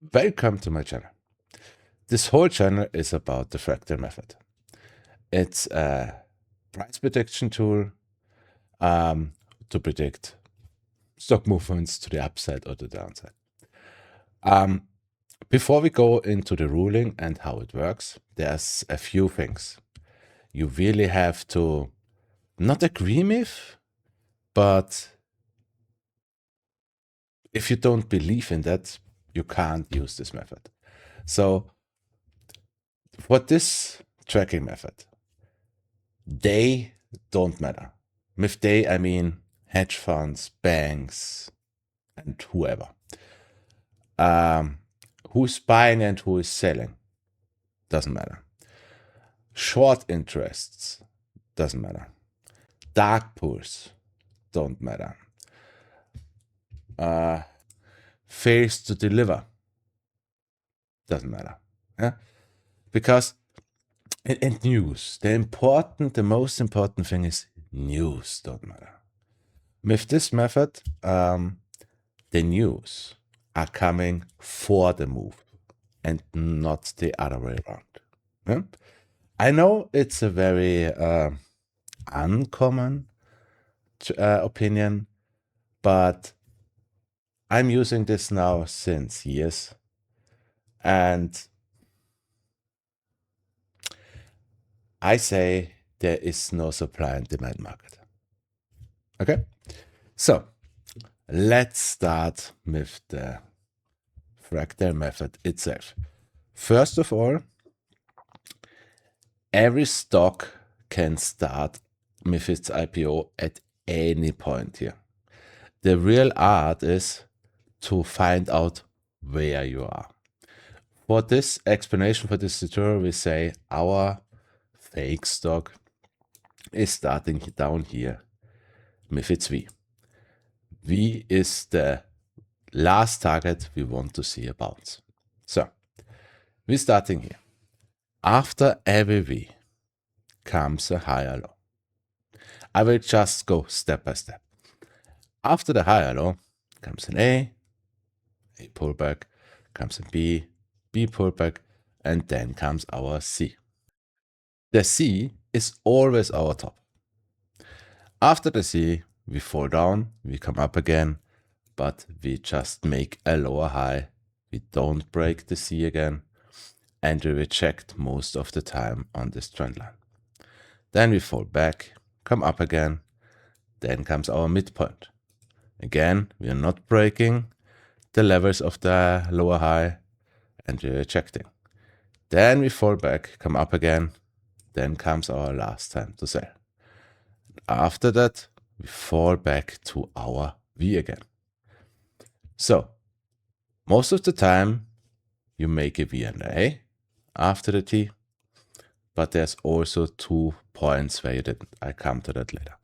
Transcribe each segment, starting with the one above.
Welcome to my channel. This whole channel is about the Fractal method. It's a price prediction tool to predict stock movements to the upside or the downside. Before we go into the ruling and how it works, there's a few things you really have to not agree with, but if you don't believe in that, you can't use this method. So for this tracking method, they don't matter. With they, I mean hedge funds, banks, and whoever. Who's buying and who is selling doesn't matter. Short interests doesn't matter. Dark pools don't matter. Fails to deliver doesn't matter. Yeah? Because in news, the most important thing is news don't matter. With this method, the news are coming for the move and not the other way around. Yeah? I know it's a very uncommon opinion, but I'm using this now since years, and I say there is no supply and demand market. Okay, so let's start with the Fractal method itself. First of all, every stock can start with its IPO at any point here. The real art is to find out where you are. For this explanation, for this tutorial, we say our fake stock is starting down here with its V. V is the last target we want to see a bounce. So we're starting here. After every V comes a higher low. I will just go step by step. After the higher low comes an A pullback, comes a B pullback, and then comes our C. The C is always our top. After the C, we fall down, we come up again, but we just make a lower high. We don't break the C again, and we reject most of the time on this trend line. Then we fall back, come up again, then comes our midpoint. Again, we are not breaking the levels of the lower high, and we're rejecting. Then we fall back, come up again, then comes our last time to sell. After that, we fall back to our V again. So, most of the time, you make a V and A after the T, but there's also 2 points where you didn't. I come to that later.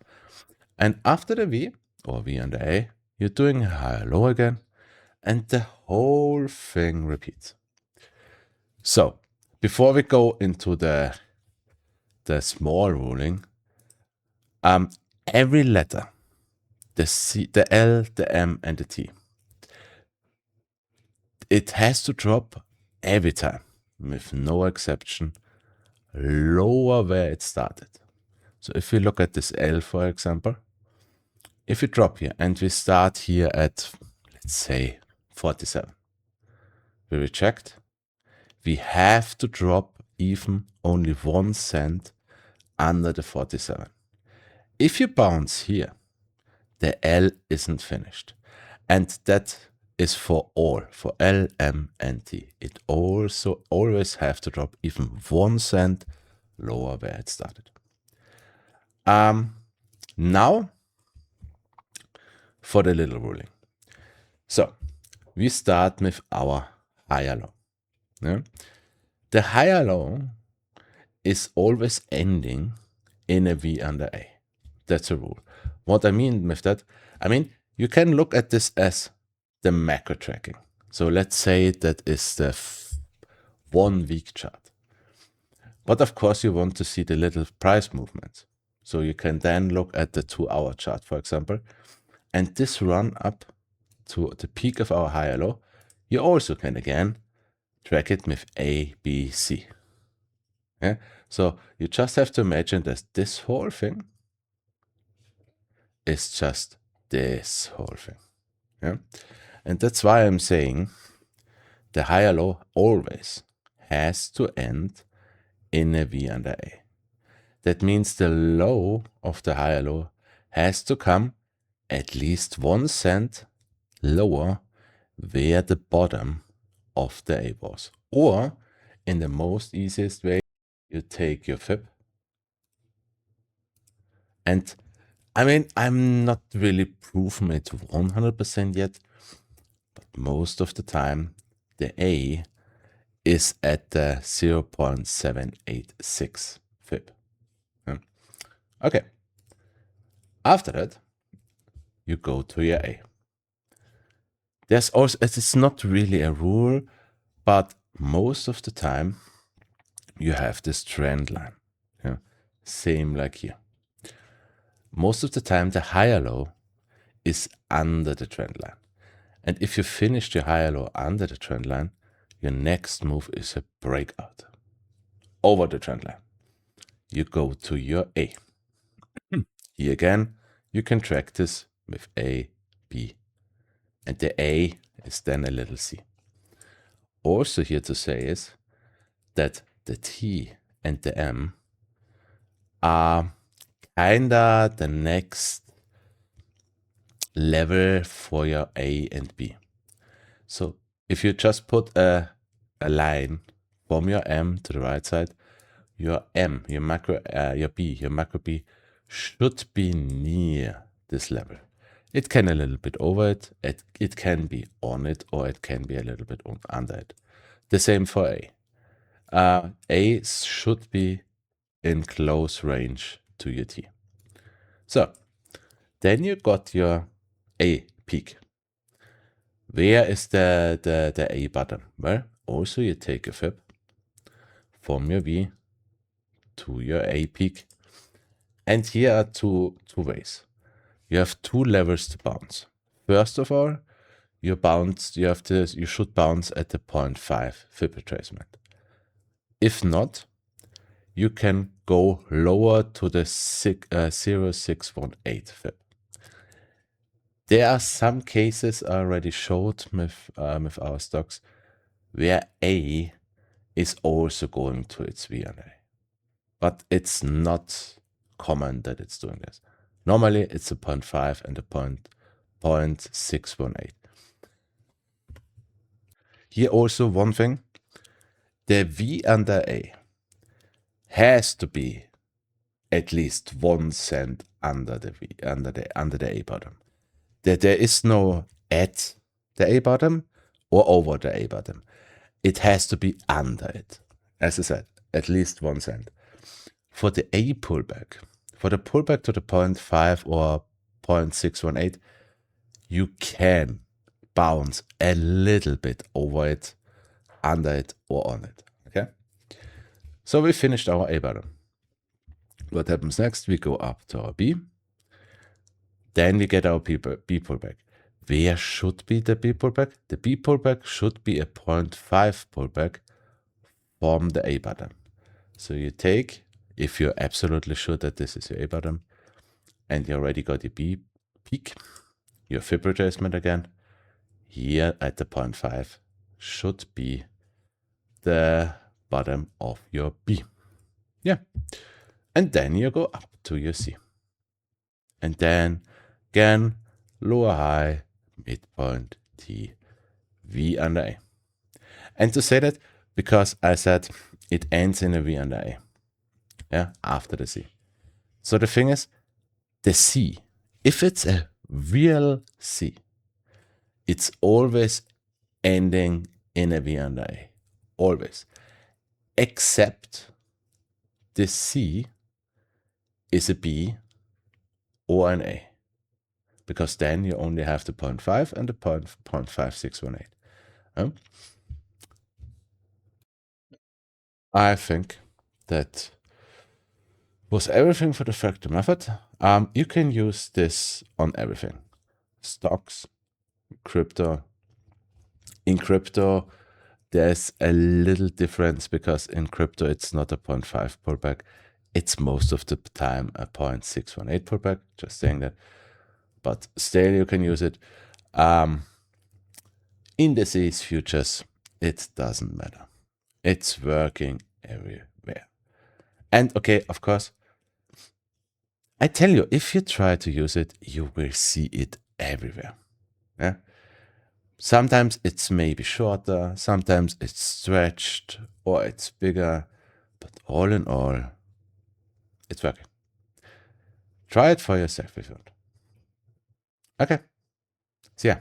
And after the V, or V and A, you're doing a higher low again, and the whole thing repeats. So, before we go into the small ruling, every letter, the C, the L, the M, and the T, it has to drop every time, with no exception, lower where it started. So if we look at this L, for example, if we drop here and we start here at, let's say, 47, we reject, we have to drop even only 1 cent under the 47. If you bounce here, the L isn't finished. And that is for all, for L, M, and T. It also always have to drop even 1 cent lower where it started. Now for the little ruling. So we start with our higher low. Yeah? The higher low is always ending in a V under A. That's a rule. What I mean with that, I mean, you can look at this as the macro tracking. So let's say that is the 1 week chart. But of course you want to see the little price movements. So you can then look at the 2-hour chart, for example, and this run up to the peak of our higher low You also can again track it with A, B, C. Yeah? So you just have to imagine that this whole thing is just this whole thing. Yeah? And that's why I'm saying the higher low always has to end in a V under A. That means the low of the higher low has to come at least 1 cent lower where the bottom of the A was. Or in the most easiest way, you take your fib. And I mean, I'm not really proven it 100% yet, but most of the time the A is at the 0.786 fib. Yeah. Okay. After that, you go to your A. There's also, it's not really a rule, but most of the time you have this trend line. Yeah. Same like here. Most of the time the higher low is under the trend line. And if you finish your higher low under the trend line, your next move is a breakout over the trend line. You go to your A. Here again, you can track this with A, B, and the A is then a little C. Also here to say is that the T and the M are kinda the next level for your A and B. So if you just put a line from your M to the right side, your M, your macro B should be near this level. It can a little bit over it, it can be on it, or it can be a little bit under it. The same for A. A should be in close range to your T. So then you got your A peak. Where is the A bottom? Well, also you take a fib from your V to your A peak. And here are two ways. You have two levels to bounce. First of all, you should bounce at the 0.5 fib retracement. If not, you can go lower to the 0.618 fib. There are some cases already showed with our stocks where A is also going to its V and A. But it's not common that it's doing this. Normally it's a 0.5 and a 0.618. Here also one thing, the V under A has to be at least 1 cent under the V, under the A bottom. There is no at the A bottom or over the A bottom. It has to be under it. As I said, at least 1 cent. For the A pullback, for the pullback to the 0.5 or 0.618, you can bounce a little bit over it, under it, or on it. Okay? So we finished our A bottom. What happens next? We go up to our B. Then we get our B pullback. Where should be the B pullback? The B pullback should be a 0.5 pullback from the A bottom. So you take, if you're absolutely sure that this is your A bottom, and you already got your B peak, your fib retracement again, here at the 0.5 should be the bottom of your B. Yeah. And then you go up to your C. And then again, lower high, midpoint, T, V under A. And to say that, because I said it ends in a V under A. Yeah, after the C. So the thing is, the C, if it's a real C, it's always ending in a V under A. Always. Except the C is a B or an A. Because then you only have the 0.5 and the 0.5618. I think that was everything for the fractal method. You can use this on everything. Stocks, crypto, In crypto, there's a little difference because in crypto, it's not a 0.5 pullback. It's most of the time a 0.618 pullback, just saying that. But still, you can use it. Indices, futures, it doesn't matter. It's working everywhere. And okay, of course, I tell you, if you try to use it, you will see it everywhere. Yeah. Sometimes it's maybe shorter, sometimes it's stretched or it's bigger, but all in all, it's working. Try it for yourself if you want. Okay. See ya.